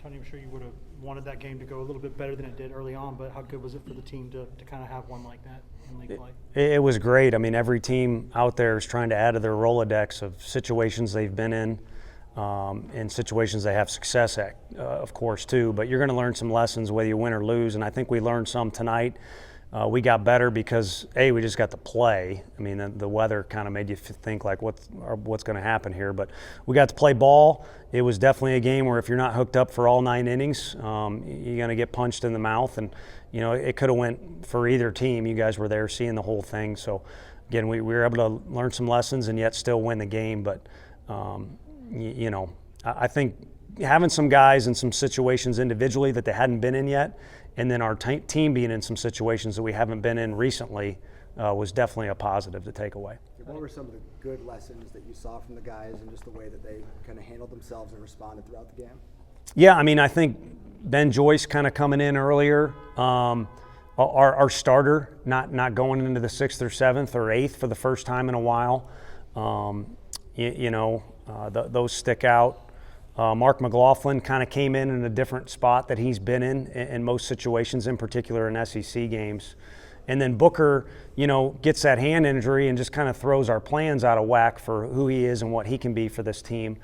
Tony, I'm sure you would have wanted that game to go a little bit better than it did early on, but how good was it for the team to kind of have one like that in league play? It was great. I mean, every team out there is trying to add to their Rolodex of situations they've been in and situations they have success at, of course, too. But you're going to learn some lessons whether you win or lose, and I think we learned some tonight. We got better because, we just got to play. I mean, the weather kind of made you think like what's going to happen here. But we got to play ball. It was definitely a game where if you're not hooked up for all 9 innings, you're going to get punched in the mouth. And, it could have went for either team. You guys were there seeing the whole thing. So, again, we were able to learn some lessons and yet still win the game. But, I think having some guys in some situations individually that they hadn't been in yet, and then our team being in some situations that we haven't been in recently was definitely a positive to take away. What were some of the good lessons that you saw from the guys and just the way that they kind of handled themselves and responded throughout the game? Yeah, I mean, I think Ben Joyce kind of coming in earlier, our starter not going into the 6th or 7th or 8th for the first time in a while. Those stick out. Mark McLaughlin kind of came in a different spot that he's been in most situations, in particular in SEC games. And then Booker, gets that hand injury and just kind of throws our plans out of whack for who he is and what he can be for this team.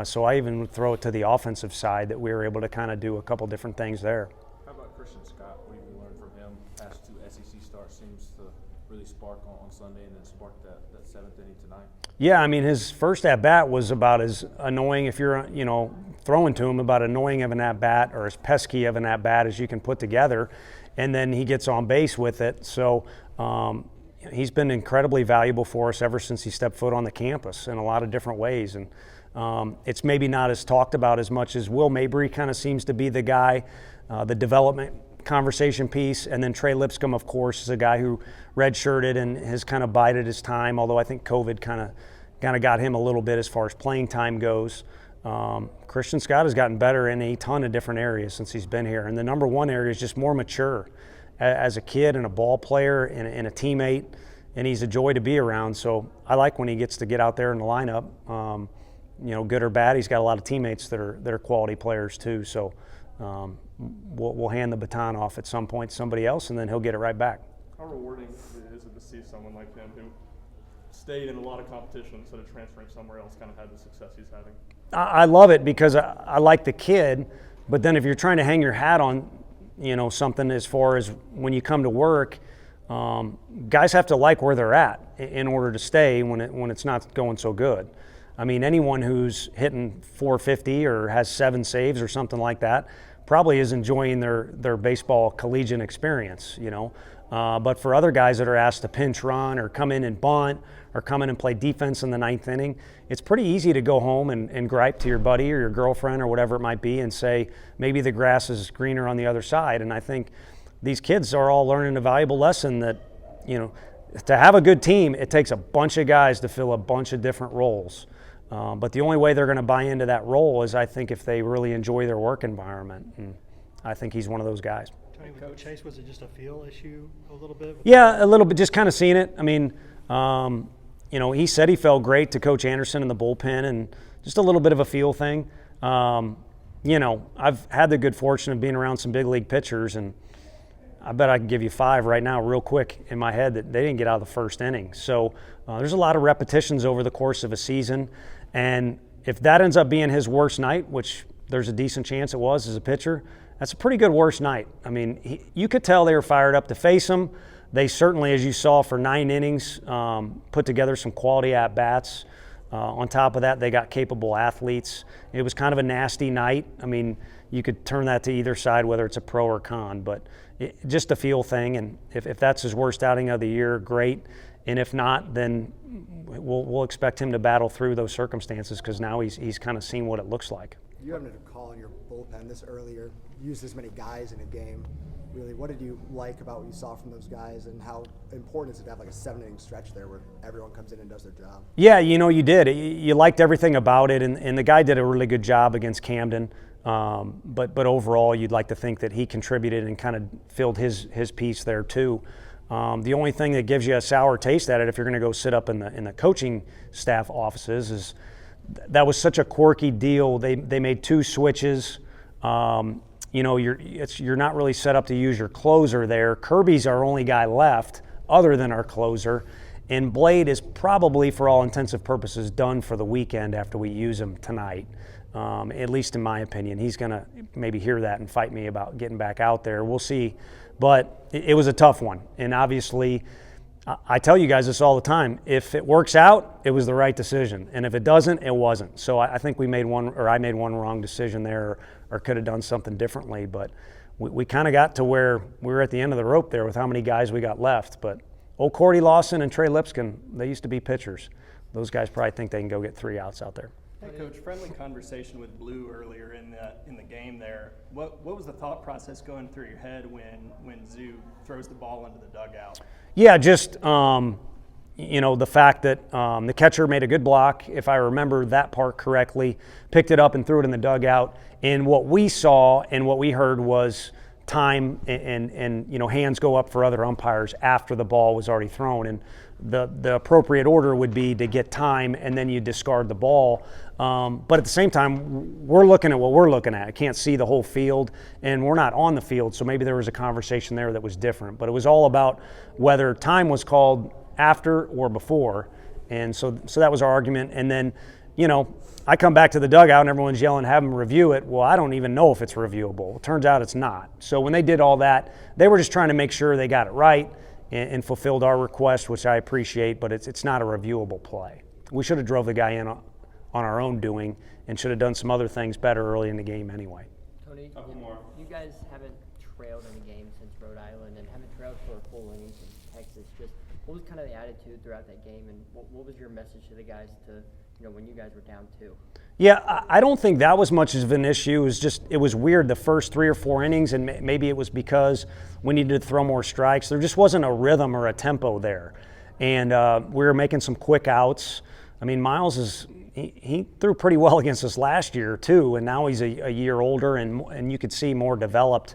So I even would throw it to the offensive side that we were able to kind of do a couple different things there. How about Christian Scott? What have you learned from him? Past 2 SEC starts seems to really spark on Sunday and then spark that 7th inning tonight. Yeah, I mean, his first at-bat was about as annoying, if you're, throwing to him, about annoying of an at-bat or as pesky of an at-bat as you can put together, and then he gets on base with it. So he's been incredibly valuable for us ever since he stepped foot on the campus in a lot of different ways. And it's maybe not as talked about as much as Will Mabry kind of seems to be the guy, the development conversation piece, and then Trey Lipscomb, of course, is a guy who redshirted and has kind of bided his time, although I think COVID kind of got him a little bit as far as playing time goes. Christian Scott has gotten better in a ton of different areas since he's been here, and the number one area is just more mature as a kid and a ball player and a teammate, and he's a joy to be around. So I like when he gets to get out there in the lineup. Good or bad, he's got a lot of teammates that are quality players too. So we'll hand the baton off at some point to somebody else, and then he'll get it right back. How rewarding is it to see someone like him who stayed in a lot of competition instead of transferring somewhere else, kind of had the success he's having? I love it because I like the kid, but then if you're trying to hang your hat on, something as far as when you come to work, guys have to like where they're at in order to stay when it's not going so good. I mean, anyone who's hitting 450 or has 7 saves or something like that probably is enjoying their baseball collegiate experience, But for other guys that are asked to pinch run or come in and bunt or come in and play defense in the 9th inning, it's pretty easy to go home and gripe to your buddy or your girlfriend or whatever it might be and say, maybe the grass is greener on the other side. And I think these kids are all learning a valuable lesson that, to have a good team, it takes a bunch of guys to fill a bunch of different roles. But the only way they're going to buy into that role is, I think, if they really enjoy their work environment. And I think he's one of those guys. Tony, with Coach Chase, was it just a feel issue a little bit? Yeah, a little bit, just kind of seeing it. I mean, he said he felt great to Coach Anderson in the bullpen and just a little bit of a feel thing. I've had the good fortune of being around some big league pitchers, and I bet I can give you 5 right now real quick in my head that they didn't get out of the first inning. So there's a lot of repetitions over the course of a season. And if that ends up being his worst night, which there's a decent chance it was as a pitcher, that's a pretty good worst night. I mean, you could tell they were fired up to face him. They certainly, as you saw, for 9 innings, put together some quality at-bats. On top of that, they got capable athletes. It was kind of a nasty night. I mean, you could turn that to either side, whether it's a pro or con, but just a feel thing. And if that's his worst outing of the year, great. And if not, then we'll expect him to battle through those circumstances because now he's kind of seen what it looks like. You having to call in your bullpen this earlier, use this many guys in a game. Really, what did you like about what you saw from those guys, and how important is it to have like a 7-inning stretch there where everyone comes in and does their job? Yeah, you did. You liked everything about it, and the guy did a really good job against Camden. But overall, you'd like to think that he contributed and kind of filled his piece there too. The only thing that gives you a sour taste at it, if you're going to go sit up in the coaching staff offices, is that was such a quirky deal. They made 2 switches you're not really set up to use your closer there. Kirby's our only guy left other than our closer, and Blade is probably, for all intensive purposes, done for the weekend after we use him tonight. At least in my opinion. He's going to maybe hear that and fight me about getting back out there. We'll see. But it was a tough one. And obviously, I tell you guys this all the time. If it works out, it was the right decision. And if it doesn't, it wasn't. So I think I made one wrong decision there, or could have done something differently. But we kind of got to where we were at the end of the rope there with how many guys we got left. But old Cordy Lawson and Trey Lipscomb, they used to be pitchers. Those guys probably think they can go get 3 outs out there. Hey, Coach, friendly conversation with Blue earlier in the game there. What was the thought process going through your head when Zoo throws the ball into the dugout? Yeah, just the fact that the catcher made a good block, if I remember that part correctly, picked it up and threw it in the dugout. And what we saw and what we heard was time and hands go up for other umpires after the ball was already thrown. And the appropriate order would be to get time and then you discard the ball. But at the same time, we're looking at what we're looking at. I can't see the whole field, and we're not on the field, so maybe there was a conversation there that was different. But it was all about whether time was called after or before. And so that was our argument. And then, I come back to the dugout and everyone's yelling, have them review it. Well, I don't even know if it's reviewable. It turns out it's not. So when they did all that, they were just trying to make sure they got it right and fulfilled our request, which I appreciate, but it's not a reviewable play. We should have drove the guy in on our own doing and should have done some other things better early in the game anyway. Tony, you guys haven't trailed in a game since Rhode Island and haven't trailed for a full inning since Texas. Just what was kind of the attitude throughout that game, and what was your message to the guys to, when you guys were down 2? Yeah, I don't think that was much of an issue. It was weird the first 3 or 4 innings, and maybe it was because we needed to throw more strikes. There just wasn't a rhythm or a tempo there. And we were making some quick outs. I mean, Miles he threw pretty well against us last year too, and now he's a year older and you could see more developed.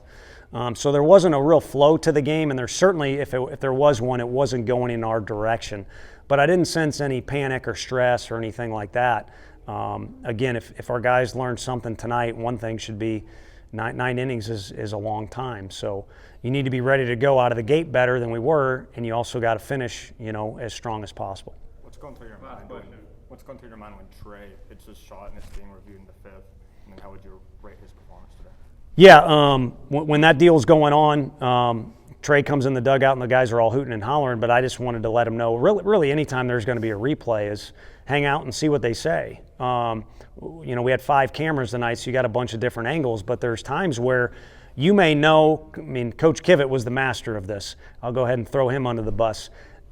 So there wasn't a real flow to the game, and there's certainly, if there was one, it wasn't going in our direction. But I didn't sense any panic or stress or anything like that. Again, if our guys learned something tonight, one thing should be 9 innings is a long time. So you need to be ready to go out of the gate better than we were, and you also got to finish, as strong as possible. What's going through your mind when Trey hits his shot and it's being reviewed in the 5th? And then how would you rate his performance today? Yeah, when that deal's going on, Trey comes in the dugout and the guys are all hooting and hollering, but I just wanted to let them know, really anytime there's going to be a replay is hang out and see what they say. We had 5 cameras tonight, so you got a bunch of different angles, but there's times where you may know, Coach Kivett was the master of this. I'll go ahead and throw him under the bus.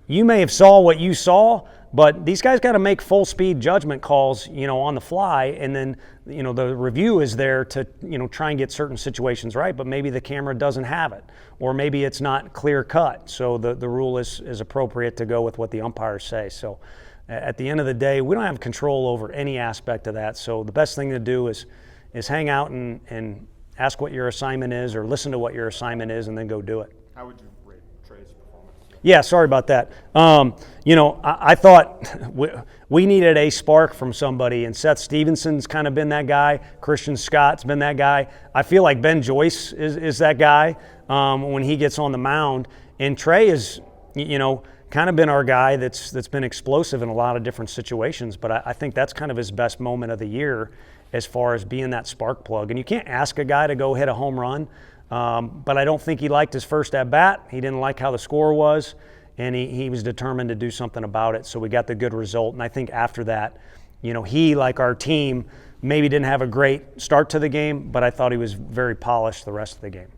You may have saw what you saw, but these guys got to make full speed judgment calls, on the fly, and then, the review is there to, try and get certain situations right, but maybe the camera doesn't have it, or maybe it's not clear cut. So the rule is appropriate to go with what the umpires say. So at the end of the day, we don't have control over any aspect of that. So the best thing to do is hang out and ask what your assignment is, or listen to what your assignment is, and then go do it. How would you rate Trey's performance? Yeah, sorry about that. I thought we needed a spark from somebody, and Seth Stevenson's kind of been that guy. Christian Scott's been that guy. I feel like Ben Joyce is that guy when he gets on the mound. And Trey is, kind of been our guy that's been explosive in a lot of different situations. But I think that's kind of his best moment of the year as far as being that spark plug. And you can't ask a guy to go hit a home run. But I don't think he liked his first at-bat. He didn't like how the score was, and he was determined to do something about it, so we got the good result. And I think after that, he, like our team, maybe didn't have a great start to the game, but I thought he was very polished the rest of the game.